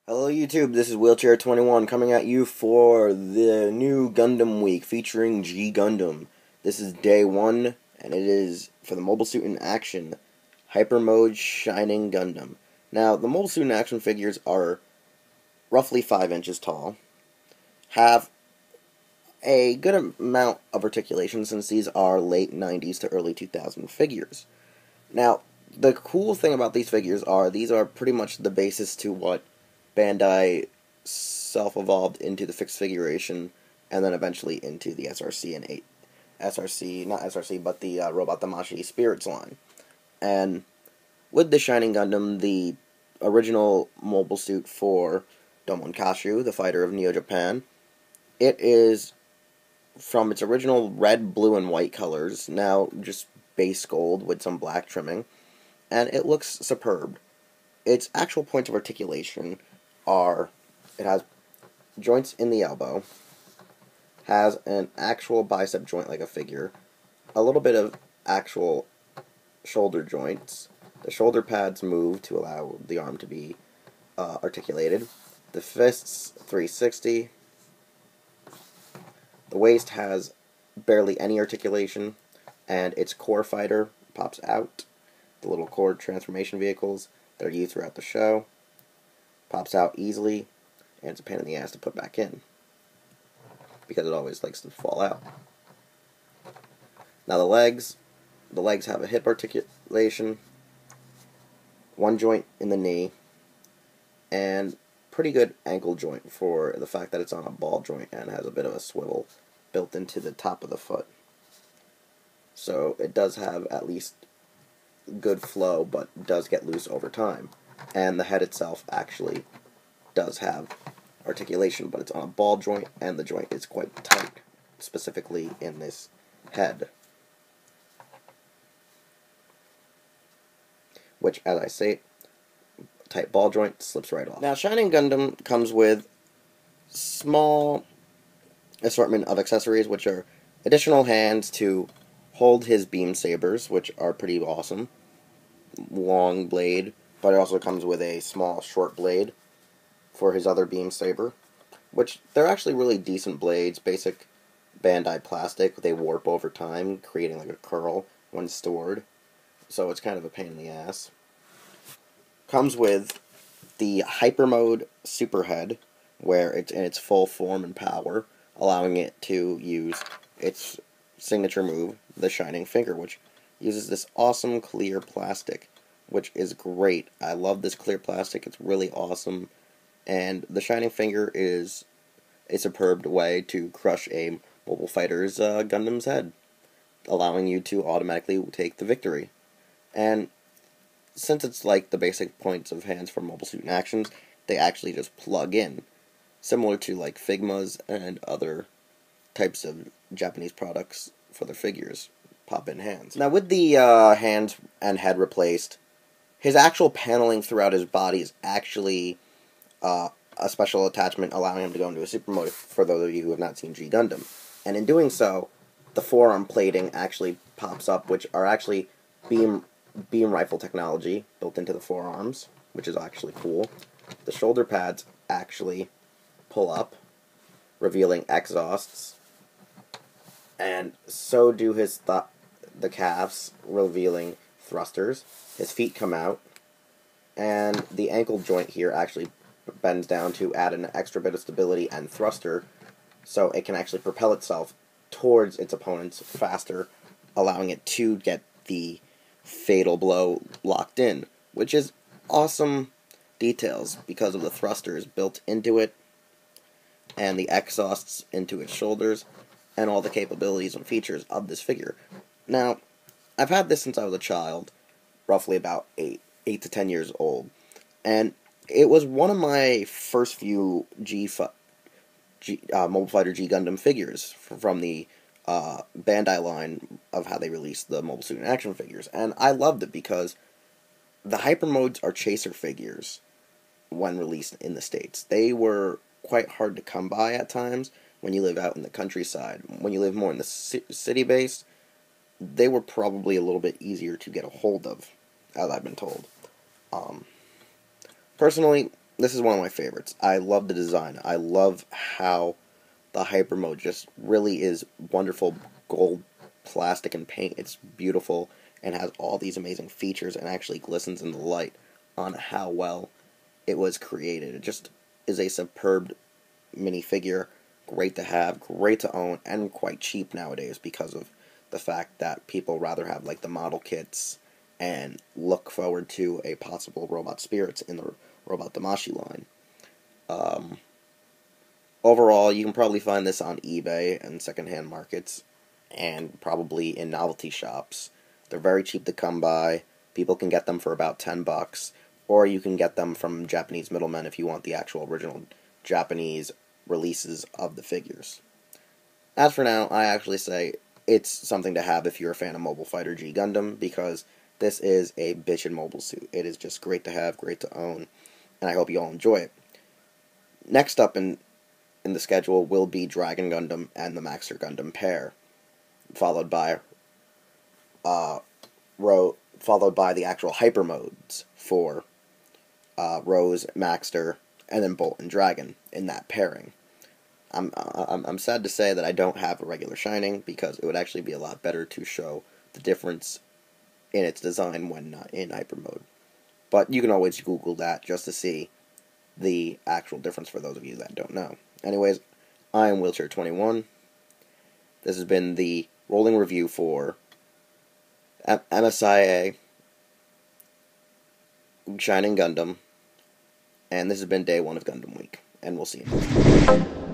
Hello YouTube, this is Wheelchair21 coming at you for the new Gundam Week featuring G Gundam. This is day 1, and it is for the Mobile Suit in Action, Hyper Mode Shining Gundam. Now, the Mobile Suit in Action figures are roughly 5 inches tall, have a good amount of articulation since these are late 90s to early 2000 figures. Now, the cool thing about these figures are these are pretty much the basis to what Bandai self-evolved into the fixed figuration, and then eventually into the SRC and not SRC, but the Robot Damashi Spirits line. And with the Shining Gundam, the original mobile suit for Domon Kashu, the fighter of Neo Japan, it is from its original red, blue, and white colors, now just base gold with some black trimming, and it looks superb. Its actual points of articulation are, it has joints in the elbow, has an actual bicep joint like a figure, a little bit of actual shoulder joints, the shoulder pads move to allow the arm to be articulated, the fists 360, the waist has barely any articulation, and its core fighter pops out, the little core transformation vehicles that are used throughout the show, pops out easily, and it's a pain in the ass to put back in, because it always likes to fall out. Now the legs have a hip articulation, one joint in the knee, and pretty good ankle joint for the fact that it's on a ball joint and has a bit of a swivel built into the top of the foot. So it does have at least good flow, but does get loose over time. And the head itself actually does have articulation, but it's on a ball joint, and the joint is quite tight, specifically in this head. Which, as I say, tight ball joint slips right off. Now, Shining Gundam comes with small assortment of accessories, which are additional hands to hold his beam sabers, which are pretty awesome. Long blade, but it also comes with a small short blade for his other beam saber, which they're actually really decent blades, basic Bandai plastic. They warp over time, creating like a curl when stored, so it's kind of a pain in the ass. Comes with the Hyper Mode Super Head, where it's in its full form and power, allowing it to use its signature move, the Shining Finger, which uses this awesome clear plastic, which is great. I love this clear plastic. It's really awesome. And the Shining Finger is a superb way to crush a mobile fighter's Gundam's head, allowing you to automatically take the victory. And since it's like the basic points of hands for mobile suit in actions, they actually just plug in, similar to like Figma's and other types of Japanese products for their figures. Pop-in hands. Now, with the hands and head replaced, his actual paneling throughout his body is actually a special attachment allowing him to go into a super mode, for those of you who have not seen G Gundam. And in doing so, the forearm plating actually pops up, which are actually beam rifle technology built into the forearms, which is actually cool. The shoulder pads actually pull up, revealing exhausts, and so do the calves, revealing thrusters. His feet come out, and the ankle joint here actually bends down to add an extra bit of stability and thruster, so it can actually propel itself towards its opponents faster, allowing it to get the fatal blow locked in, which is awesome details because of the thrusters built into it, and the exhausts into its shoulders, and all the capabilities and features of this figure. Now, I've had this since I was a child, roughly about 8 to 10 years old, and it was one of my first few Mobile Fighter G Gundam figures from the Bandai line of how they released the Mobile Suit in Action figures, and I loved it because the Hyper Modes are chaser figures when released in the States. They were quite hard to come by at times when you live out in the countryside. When you live more in the city base, they were probably a little bit easier to get a hold of, as I've been told. Personally, this is one of my favorites. I love the design. I love how the hyper mode just really is wonderful gold plastic and paint. It's beautiful and has all these amazing features and actually glistens in the light on how well it was created. It just is a superb minifigure, great to have, great to own, and quite cheap nowadays because of the fact that people rather have like the model kits and look forward to a possible Robot Spirits in the Robot Damashi line. Overall, you can probably find this on eBay and secondhand markets, and probably in novelty shops. They're very cheap to come by. People can get them for about $10, or you can get them from Japanese middlemen if you want the actual original Japanese releases of the figures. As for now, I actually say it's something to have if you're a fan of Mobile Fighter G Gundam, because this is a bitchin' mobile suit. It is just great to have, great to own, and I hope you all enjoy it. Next up in the schedule will be Dragon Gundam and the Maxter Gundam pair, followed by the actual hyper modes for Rose, Maxter, and then Bolt and Dragon in that pairing. I'm sad to say that I don't have a regular Shining, because it would actually be a lot better to show the difference in its design when not in hyper mode. But you can always Google that just to see the actual difference for those of you that don't know. Anyways, I am Wheelchair21. This has been the rolling review for MSIA Shining Gundam, and this has been day 1 of Gundam Week, and we'll see you next time.